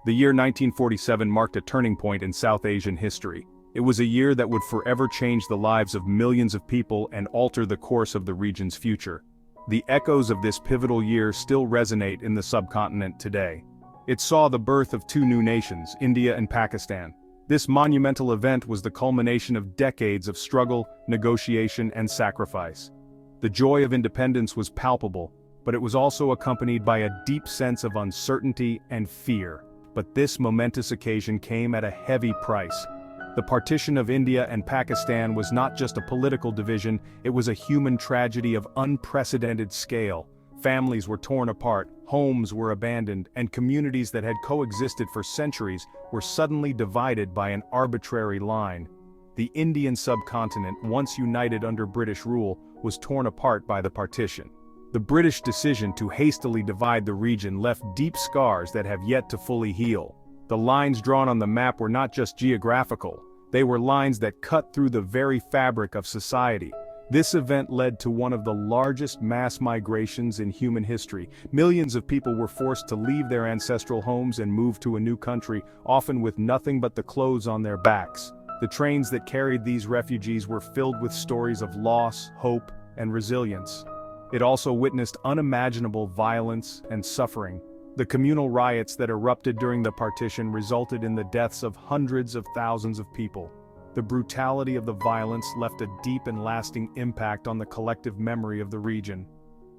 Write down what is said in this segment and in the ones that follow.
The year 1947 marked a turning point in South Asian history. It was a year that would forever change the lives of millions of people and alter the course of the region's future. The echoes of this pivotal year still resonate in the subcontinent today. It saw the birth of two new nations, India and Pakistan. This monumental event was the culmination of decades of struggle, negotiation, and sacrifice. The joy of independence was palpable, but it was also accompanied by a deep sense of uncertainty and fear. But this momentous occasion came at a heavy price. The partition of India and Pakistan was not just a political division, it was a human tragedy of unprecedented scale. Families were torn apart, homes were abandoned, and communities that had coexisted for centuries were suddenly divided by an arbitrary line. The Indian subcontinent, once united under British rule, was torn apart by the partition. The British decision to hastily divide the region left deep scars that have yet to fully heal. The lines drawn on the map were not just geographical, they were lines that cut through the very fabric of society. This event led to one of the largest mass migrations in human history. Millions of people were forced to leave their ancestral homes and move to a new country, often with nothing but the clothes on their backs. The trains that carried these refugees were filled with stories of loss, hope, and resilience. It also witnessed unimaginable violence and suffering. The communal riots that erupted during the partition resulted in the deaths of hundreds of thousands of people. The brutality of the violence left a deep and lasting impact on the collective memory of the region.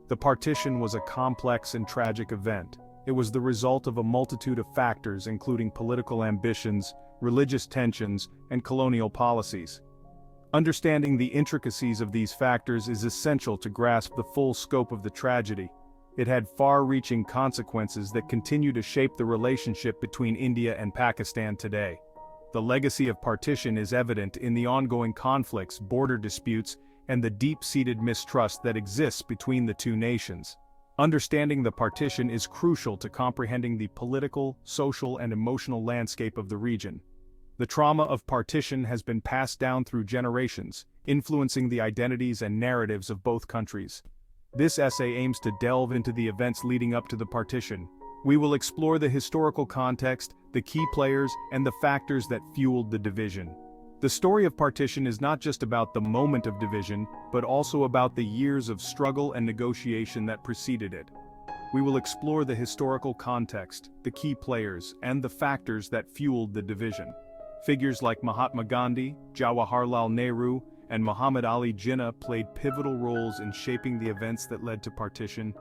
The partition was a complex and tragic event. It was the result of a multitude of factors including political ambitions, religious tensions, and colonial policies. Understanding the intricacies of these factors is essential to grasp the full scope of the tragedy. It had far-reaching consequences that continue to shape the relationship between India and Pakistan today. The legacy of partition is evident in the ongoing conflicts, border disputes, and the deep-seated mistrust that exists between the two nations. Understanding the partition is crucial to comprehending the political, social, and emotional landscape of the region. The trauma of partition has been passed down through generations, influencing the identities and narratives of both countries. This essay aims to delve into the events leading up to the partition. We will explore the historical context, the key players, and the factors that fueled the division. The story of partition is not just about the moment of division, but also about the years of struggle and negotiation that preceded it. We will explore the historical context, the key players, and the factors that fueled the division. Figures like Mahatma Gandhi, Jawaharlal Nehru, and Muhammad Ali Jinnah played pivotal roles in shaping the events that led to partition.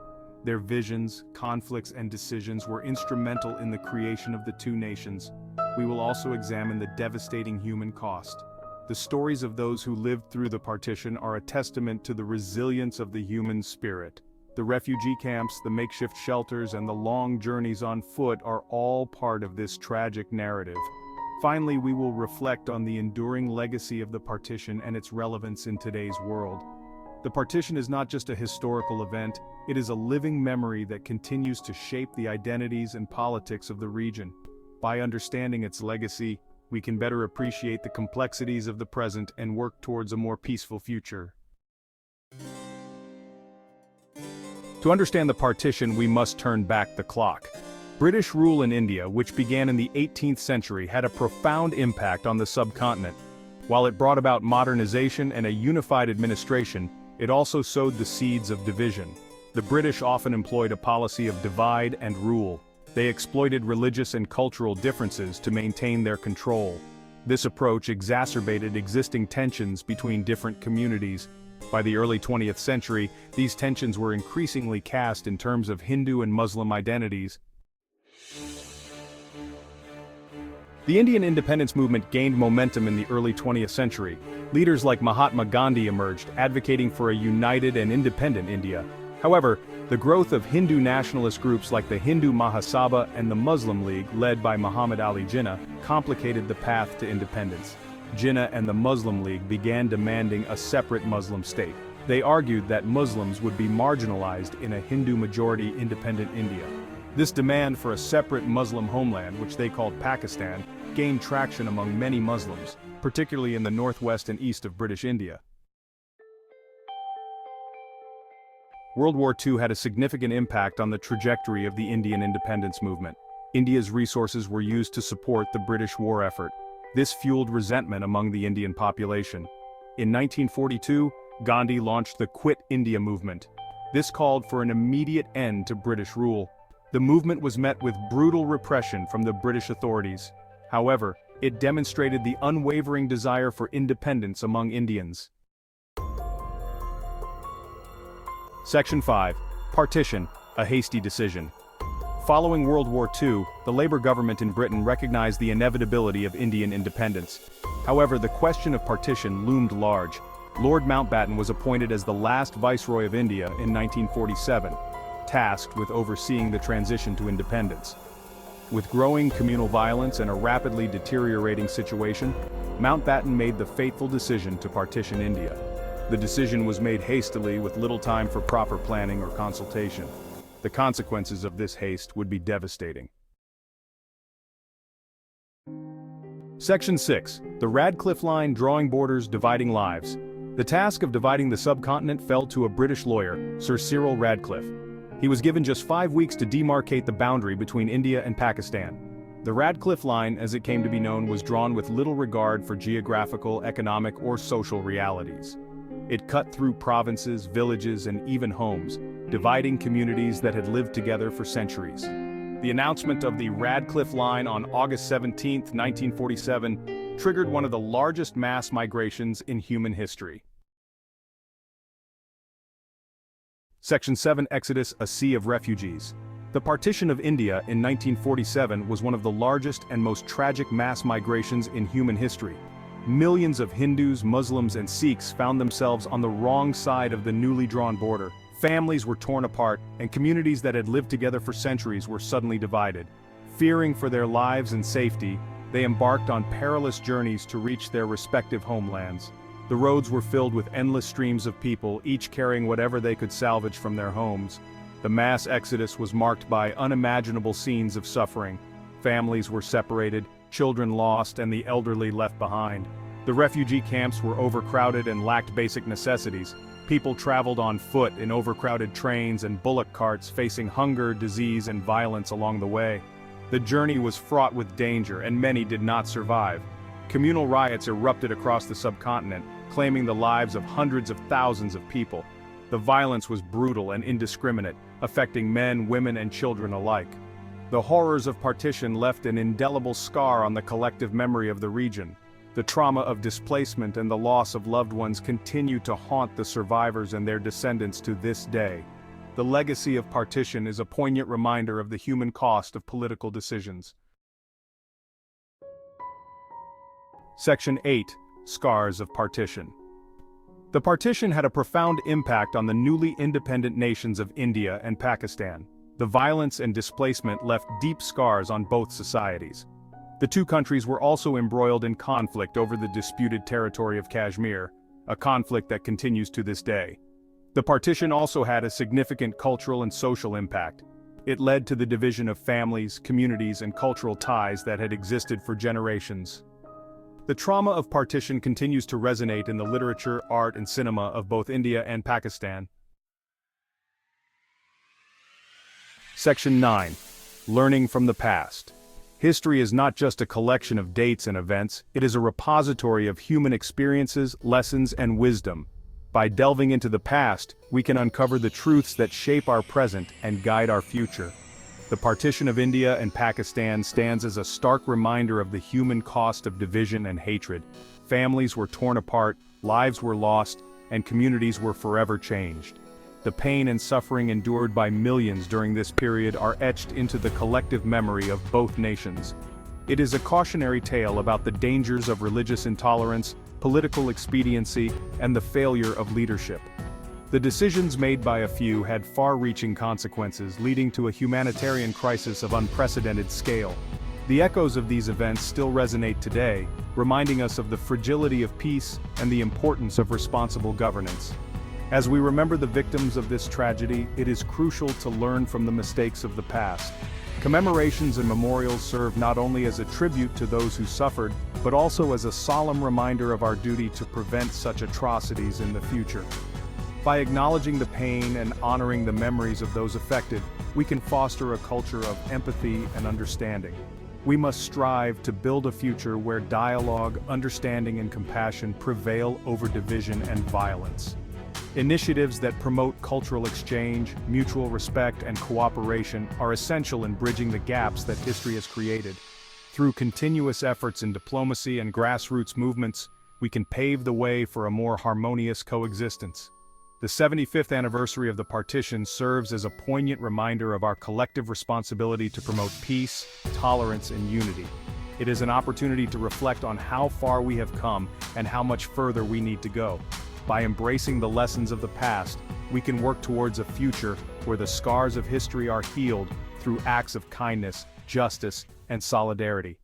Their visions, conflicts, and decisions were instrumental in the creation of the two nations. We will also examine the devastating human cost. The stories of those who lived through the partition are a testament to the resilience of the human spirit. The refugee camps, the makeshift shelters, and the long journeys on foot are all part of this tragic narrative. Finally, we will reflect on the enduring legacy of the partition and its relevance in today's world. The partition is not just a historical event, it is a living memory that continues to shape the identities and politics of the region. By understanding its legacy, we can better appreciate the complexities of the present and work towards a more peaceful future. To understand the partition, we must turn back the clock. British rule in India, which began in the 18th century, had a profound impact on the subcontinent. While it brought about modernization and a unified administration, it also sowed the seeds of division. The British often employed a policy of divide and rule. They exploited religious and cultural differences to maintain their control. This approach exacerbated existing tensions between different communities. By the early 20th century, these tensions were increasingly cast in terms of Hindu and Muslim identities. The Indian independence movement gained momentum in the early 20th century. Leaders like Mahatma Gandhi emerged, advocating for a united and independent India. However, the growth of Hindu nationalist groups like the Hindu Mahasabha and the Muslim League, led by Muhammad Ali Jinnah, complicated the path to independence. Jinnah and the Muslim League began demanding a separate Muslim state. They argued that Muslims would be marginalized in a Hindu-majority independent India. This demand for a separate Muslim homeland, which they called Pakistan, gained traction among many Muslims, particularly in the northwest and east of British India. World War II had a significant impact on the trajectory of the Indian independence movement. India's resources were used to support the British war effort. This fueled resentment among the Indian population. In 1942, Gandhi launched the Quit India movement. This called for an immediate end to British rule. The movement was met with brutal repression from the British authorities. However, it demonstrated the unwavering desire for independence among Indians. Section 5. Partition, a hasty decision. Following World War II, the Labour government in Britain recognized the inevitability of Indian independence. However, the question of partition loomed large. Lord Mountbatten was appointed as the last Viceroy of India in 1947, tasked with overseeing the transition to independence. With growing communal violence and a rapidly deteriorating situation, Mountbatten made the fateful decision to partition India. The decision was made hastily with little time for proper planning or consultation. The consequences of this haste would be devastating. Section 6. The Radcliffe Line drawing borders, dividing lives. The task of dividing the subcontinent fell to a British lawyer, Sir Cyril Radcliffe. He was given just 5 weeks to demarcate the boundary between India and Pakistan. The Radcliffe Line, as it came to be known, was drawn with little regard for geographical, economic, or social realities. It cut through provinces, villages, and even homes, dividing communities that had lived together for centuries. The announcement of the Radcliffe Line on August 17, 1947, triggered one of the largest mass migrations in human history. Section 7. Exodus, a sea of refugees. The partition of India in 1947 was one of the largest and most tragic mass migrations in human history. Millions of Hindus, Muslims, and Sikhs found themselves on the wrong side of the newly drawn border. Families were torn apart, and communities that had lived together for centuries were suddenly divided. Fearing for their lives and safety, they embarked on perilous journeys to reach their respective homelands. The roads were filled with endless streams of people, each carrying whatever they could salvage from their homes. The mass exodus was marked by unimaginable scenes of suffering. Families were separated, children lost, and the elderly left behind. The refugee camps were overcrowded and lacked basic necessities. People traveled on foot in overcrowded trains and bullock carts, facing hunger, disease, and violence along the way. The journey was fraught with danger, and many did not survive. Communal riots erupted across the subcontinent, claiming the lives of hundreds of thousands of people. The violence was brutal and indiscriminate, affecting men, women, and children alike. The horrors of partition left an indelible scar on the collective memory of the region. The trauma of displacement and the loss of loved ones continue to haunt the survivors and their descendants to this day. The legacy of partition is a poignant reminder of the human cost of political decisions. Section 8. Scars of Partition. The partition had a profound impact on the newly independent nations of India and Pakistan. The violence and displacement left deep scars on both societies. The two countries were also embroiled in conflict over the disputed territory of Kashmir, a conflict that continues to this day. The partition also had a significant cultural and social impact. It led to the division of families, communities, and cultural ties that had existed for generations. The trauma of partition continues to resonate in the literature, art, and cinema of both India and Pakistan. Section 9. Learning from the past. History is not just a collection of dates and events, it is a repository of human experiences, lessons, and wisdom. By delving into the past, we can uncover the truths that shape our present and guide our future. The partition of India and Pakistan stands as a stark reminder of the human cost of division and hatred. Families were torn apart, lives were lost, and communities were forever changed. The pain and suffering endured by millions during this period are etched into the collective memory of both nations. It is a cautionary tale about the dangers of religious intolerance, political expediency, and the failure of leadership. The decisions made by a few had far-reaching consequences, leading to a humanitarian crisis of unprecedented scale. The echoes of these events still resonate today, reminding us of the fragility of peace and the importance of responsible governance. As we remember the victims of this tragedy, it is crucial to learn from the mistakes of the past. Commemorations and memorials serve not only as a tribute to those who suffered, but also as a solemn reminder of our duty to prevent such atrocities in the future. By acknowledging the pain and honoring the memories of those affected, we can foster a culture of empathy and understanding. We must strive to build a future where dialogue, understanding, and compassion prevail over division and violence. Initiatives that promote cultural exchange, mutual respect, and cooperation are essential in bridging the gaps that history has created. Through continuous efforts in diplomacy and grassroots movements, we can pave the way for a more harmonious coexistence. The 75th anniversary of the partition serves as a poignant reminder of our collective responsibility to promote peace, tolerance, and unity. It is an opportunity to reflect on how far we have come and how much further we need to go. By embracing the lessons of the past, we can work towards a future where the scars of history are healed through acts of kindness, justice, and solidarity.